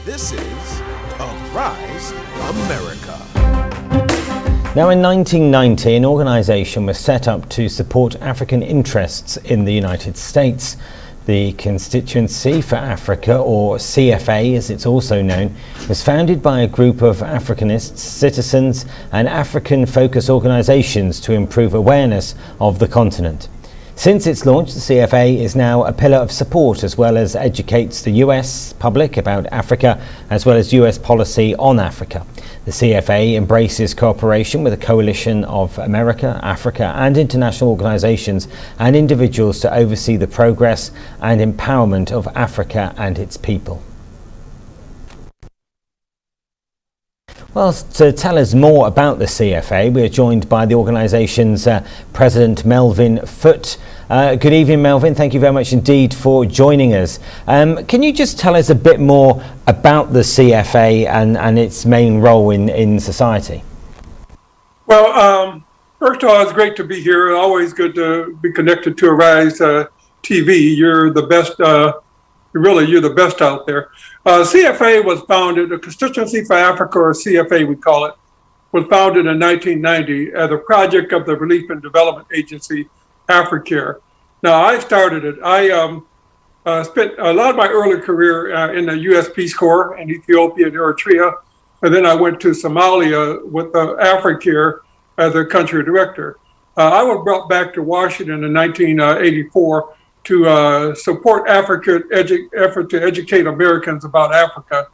This is Arise America. Now, in 1990, an organisation was set up to support African interests in the United States. The Constituency for Africa, or CFA as it's also known, was founded by a group of Africanists, citizens and African-focused organisations to improve awareness of the continent. Since its launch, the CFA is now a pillar of support as well as educates the US public about Africa as well as US policy on Africa. The CFA embraces cooperation with a coalition of America, Africa and international organisations and individuals to oversee the progress and empowerment of Africa and its people. Well, to tell us more about the CFA, we are joined by the organisation's President Melvin Foote. Good evening, Melvin. Thank you very much indeed for joining us. Can you just tell us a bit more about the CFA and its main role in society? Well, first of all, it's great to be here. Always good to be connected to Arise TV. You're the best. You're the best out there. CFA was founded, the Constituency for Africa, or CFA we call it, was founded in 1990 as a project of the Relief and Development Agency, AfriCare. Now, I started it. I spent a lot of my early career in the U.S. Peace Corps in Ethiopia and Eritrea, and then I went to Somalia with AfriCare as a country director. I was brought back to Washington in 1984 to support Africa's effort to educate Americans about Africa.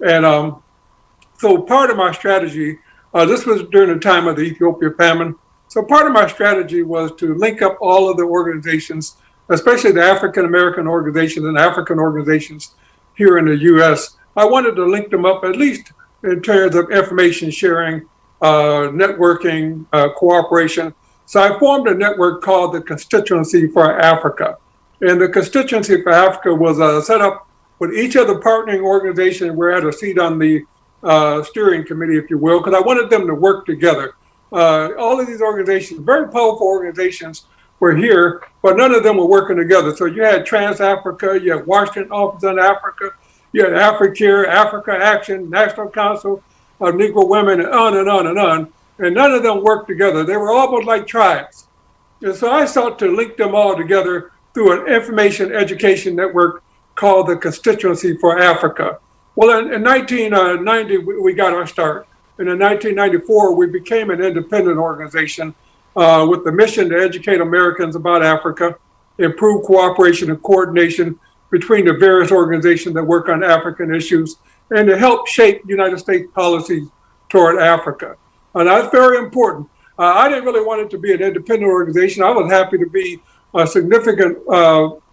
And so part of my strategy, this was during the time of the Ethiopia famine, so part of my strategy was to link up all of the organizations, especially the African-American organizations and African organizations here in the U.S. I wanted to link them up at least in terms of information sharing, networking, cooperation. So I formed a network called the Constituency for Africa. And the Constituency for Africa was set up with each of the partnering organizations. We had a seat on the steering committee, if you will, because I wanted them to work together. All of these organizations, very powerful organizations, were here, but none of them were working together. So you had Trans-Africa, you had Washington Office on Africa, you had AfriCare, Africa Action, National Council of Negro Women, and on and on and on. And none of them worked together. They were almost like tribes. And so I sought to link them all together through an information education network called the Constituency for Africa. Well, in 1990, we got our start. And in 1994, we became an independent organization with the mission to educate Americans about Africa, improve cooperation and coordination between the various organizations that work on African issues, and to help shape United States policies toward Africa. And that's very important. I didn't really want it to be an independent organization. I was happy to be a significant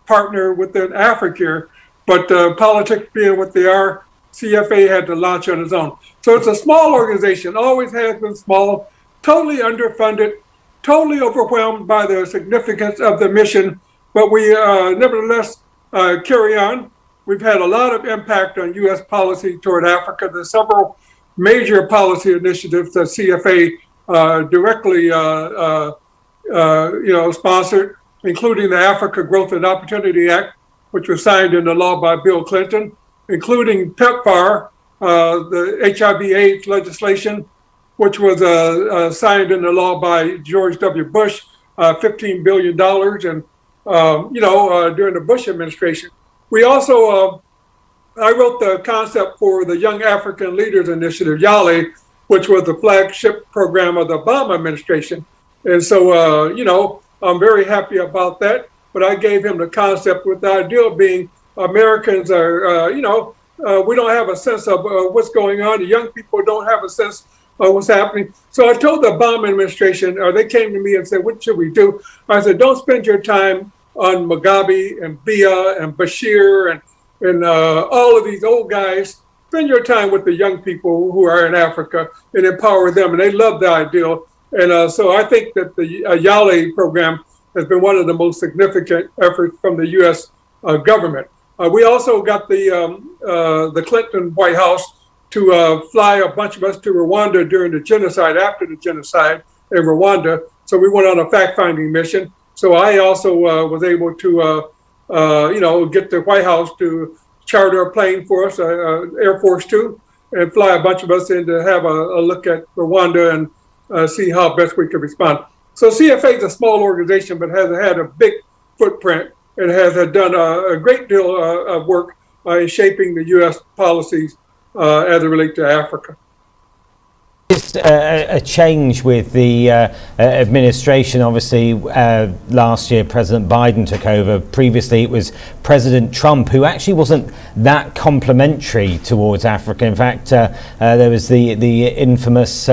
partner within AfriCare, but politics being what they are, CFA had to launch on its own. So it's a small organization, always has been small, totally underfunded, totally overwhelmed by the significance of the mission, but we nevertheless carry on. We've had a lot of impact on U.S. policy toward Africa. There's several major policy initiatives that CFA directly sponsored, including the Africa Growth and Opportunity Act, which was signed into law by Bill Clinton, including PEPFAR, the HIV/AIDS legislation, which was signed into law by George W. Bush, $15 billion, and during the Bush administration. We also, I wrote the concept for the Young African Leaders Initiative, YALE, which was the flagship program of the Obama administration. And so, I'm very happy about that, but I gave him the concept with the idea being Americans are, we don't have a sense of what's going on. The young people don't have a sense of what's happening. So I told the Obama administration, they came to me and said, what should we do? I said, don't spend your time on Mugabe and Biya and Bashir and all of these old guys. Spend your time with the young people who are in Africa and empower them. And they love the idea. And so I think that the YALE program has been one of the most significant efforts from the U.S. Government. We also got the Clinton White House to fly a bunch of us to Rwanda during the genocide, after the genocide in Rwanda. So we went on a fact-finding mission. So I also was able to, get the White House to charter a plane for us, Air Force Two, and fly a bunch of us in to have a look at Rwanda and see how best we can respond. So CFA is a small organization, but has had a big footprint and has done a great deal of work in shaping the U.S. policies as it relates to Africa. Just a change with the administration. Obviously, last year President Biden took over. Previously, it was President Trump, who actually wasn't that complimentary towards Africa. In fact, there was the infamous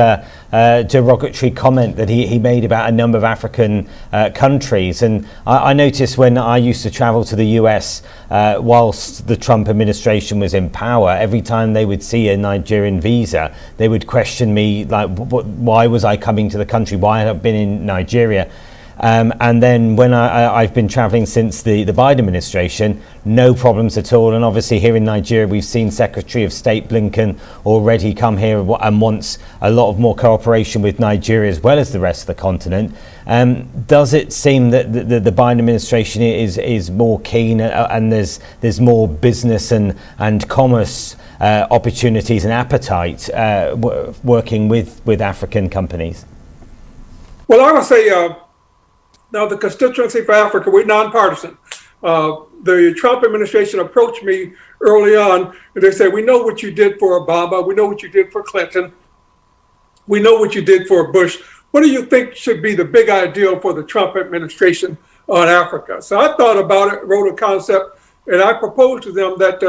derogatory comment that he made about a number of African countries. And I noticed when I used to travel to the US whilst the Trump administration was in power, every time they would see a Nigerian visa, they would question me, like, why was I coming to the country? Why had I been in Nigeria? And then when I've been traveling since the Biden administration, no problems at all. And obviously here in Nigeria, we've seen Secretary of State Blinken already come here and wants a lot of more cooperation with Nigeria as well as the rest of the continent. Does it seem that the Biden administration is more keen and there's more business and commerce opportunities and appetite working with African companies? Well, I would say now, the Constituency for Africa, we're nonpartisan. The Trump administration approached me early on, and they said, we know what you did for Obama. We know what you did for Clinton. We know what you did for Bush. What do you think should be the big ideal for the Trump administration on Africa? So I thought about it, wrote a concept, and I proposed to them that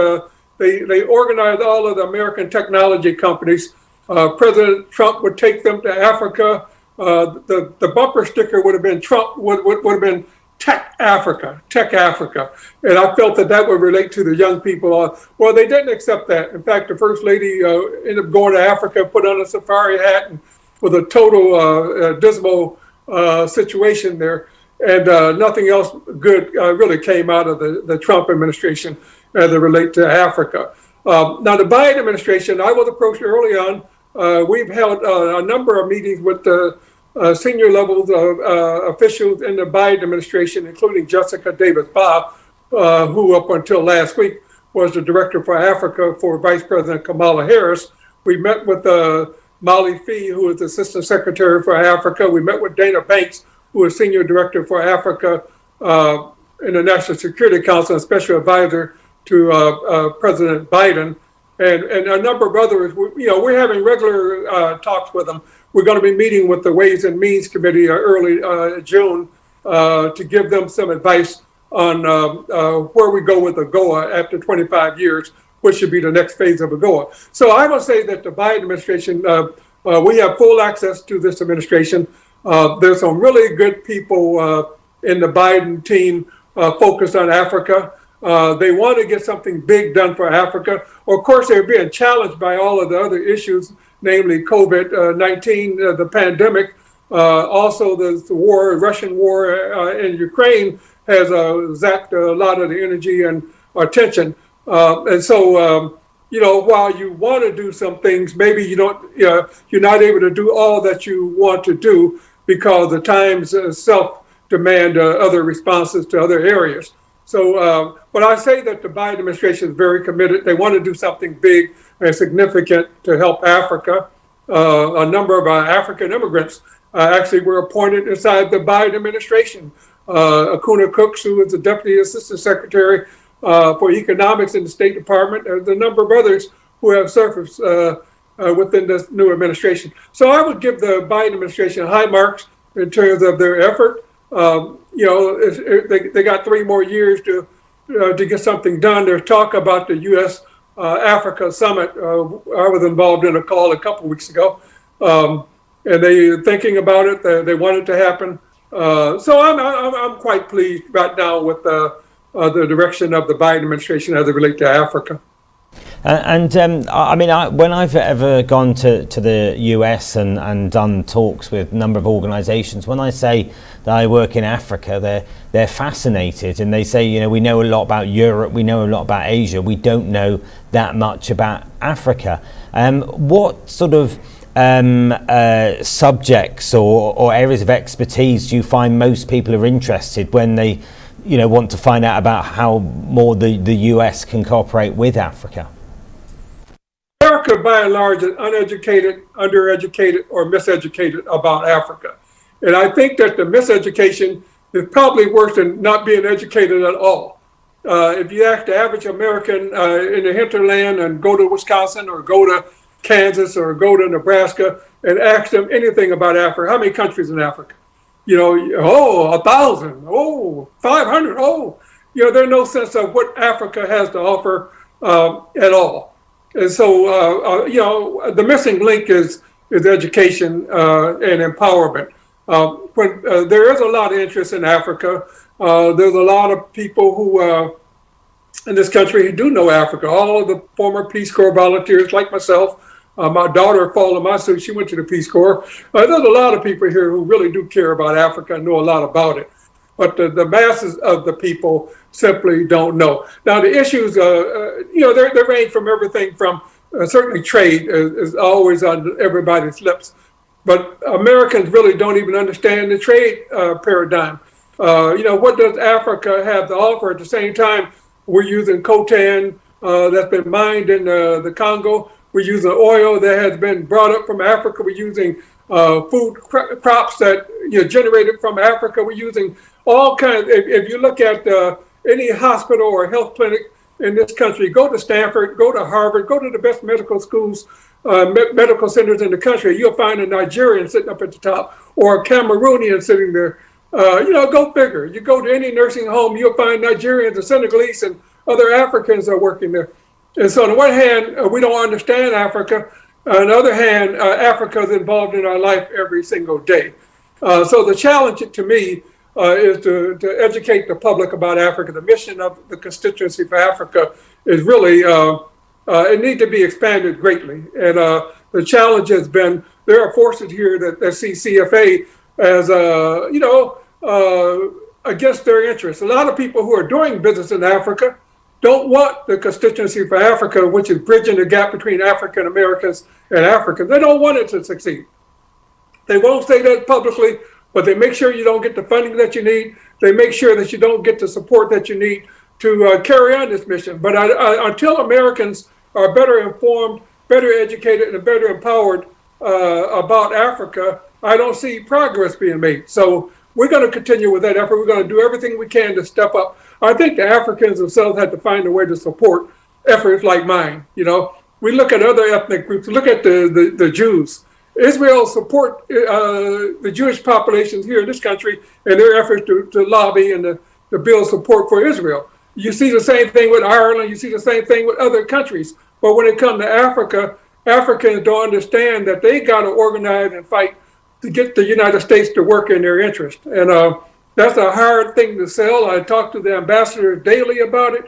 they organize all of the American technology companies. President Trump would take them to Africa. The bumper sticker would have been Trump would have been Tech Africa, and I felt that would relate to the young people. Well, they didn't accept that. In fact, the first lady ended up going to Africa, put on a safari hat, and with a total dismal situation there, and nothing else good really came out of the Trump administration as it relate to Africa. Now, the Biden administration, I was approached early on. We've held a number of meetings with the senior levels of officials in the Biden administration, including Jessica Davis-Baugh, who up until last week was the director for Africa for Vice President Kamala Harris. We met with Molly Fee, who is Assistant Secretary for Africa. We met with Dana Banks, who is Senior Director for Africa in the National Security Council and Special Advisor to President Biden. And a number of others. We're having regular talks with them. We're going to be meeting with the Ways and Means Committee early June to give them some advice on where we go with AGOA after 25 years, which should be the next phase of AGOA. So I will say that the Biden administration, we have full access to this administration. There's some really good people in the Biden team focused on Africa. They want to get something big done for Africa. Of course, they're being challenged by all of the other issues, namely COVID-19, the pandemic. Also, the war, Russian war in Ukraine has zapped a lot of the energy and attention. And so, while you want to do some things, maybe you're not able to do all that you want to do because the times itself demand other responses to other areas. So, but I say that the Biden administration is very committed. They want to do something big and significant to help Africa. A number of African immigrants actually were appointed inside the Biden administration. Akuna Cooks, who is the Deputy Assistant Secretary for Economics in the State Department. There's a number of others who have surfaced within this new administration. So I would give the Biden administration high marks in terms of their effort. They got 3 more years to get something done. There's talk about the U.S. Africa Summit. I was involved in a call a couple weeks ago, and they're thinking about it. They want it to happen. So I'm quite pleased right now with the direction of the Biden administration as it relates to Africa. When I've ever gone to the US and done talks with a number of organisations, when I say that I work in Africa, they're fascinated, and they say, we know a lot about Europe, we know a lot about Asia, we don't know that much about Africa. What sort of subjects or areas of expertise do you find most people are interested when they want to find out about how more the US can cooperate with Africa? America, by and large, is uneducated, undereducated, or miseducated about Africa. And I think that the miseducation is probably worse than not being educated at all. If you ask the average American in the hinterland and go to Wisconsin or go to Kansas or go to Nebraska and ask them anything about Africa, how many countries in Africa? 1,000, 500, there's no sense of what Africa has to offer at all. And so, the missing link is education and empowerment. When there is a lot of interest in Africa, there's a lot of people who in this country who do know Africa. All of the former Peace Corps volunteers like myself, my daughter followed my suit. She went to the Peace Corps. There's a lot of people here who really do care about Africa and know a lot about it. But the masses of the people simply don't know. Now, the issues, they range from everything from certainly trade is always on everybody's lips. But Americans really don't even understand the trade paradigm. What does Africa have to offer? At the same time, we're using coltan that's been mined in the Congo. We're using oil that has been brought up from Africa. We're using food crops that generated from Africa. We're using all kinds. If you look at any hospital or health clinic in this country, go to Stanford, go to Harvard, go to the best medical schools, medical centers in the country, you'll find a Nigerian sitting up at the top or a Cameroonian sitting there. Go figure. You go to any nursing home, you'll find Nigerians and Senegalese and other Africans are working there. And so on the one hand, we don't understand Africa. On the other hand, Africa is involved in our life every single day. So the challenge to me is to educate the public about Africa. The mission of the Constituency for Africa is really, it needs to be expanded greatly. And the challenge has been, there are forces here that see CFA as, against their interests. A lot of people who are doing business in Africa don't want the Constituency for Africa, which is bridging the gap between African Americans and Africans. They don't want it to succeed. They won't say that publicly, but they make sure you don't get the funding that you need. They make sure that you don't get the support that you need to carry on this mission. But until Americans are better informed, better educated, and better empowered about Africa, I don't see progress being made. So we're going to continue with that effort. We're going to do everything we can to step up. I think the Africans themselves had to find a way to support efforts like mine. We look at other ethnic groups. Look at the Jews. Israel support the Jewish populations here in this country and their efforts to lobby and to build support for Israel. You see the same thing with Ireland. You see the same thing with other countries. But when it comes to Africa, Africans don't understand that they got to organize and fight to get the United States to work in their interest. And that's a hard thing to sell. I talk to the ambassadors daily about it,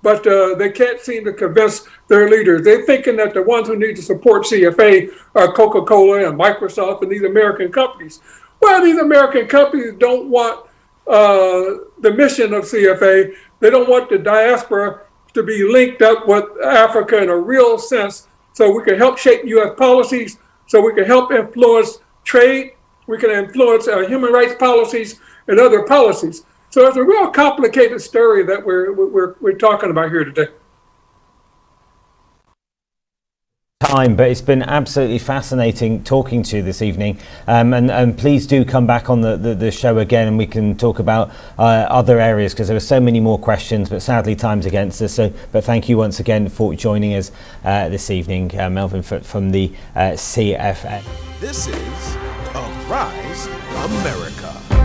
but they can't seem to convince their leaders. They're thinking that the ones who need to support CFA are Coca-Cola and Microsoft and these American companies. Well, these American companies don't want the mission of CFA. They don't want the diaspora to be linked up with Africa in a real sense, so we can help shape U.S. policies, so we can help influence trade, we can influence human rights policies and other policies. So it's a real complicated story that we're talking about here today. But it's been absolutely fascinating talking to you this evening, and please do come back on the show again and we can talk about other areas, because there are so many more questions, but sadly time's against us. But thank you once again for joining us this evening, Melvin Foote from the CFA. This is Arise America.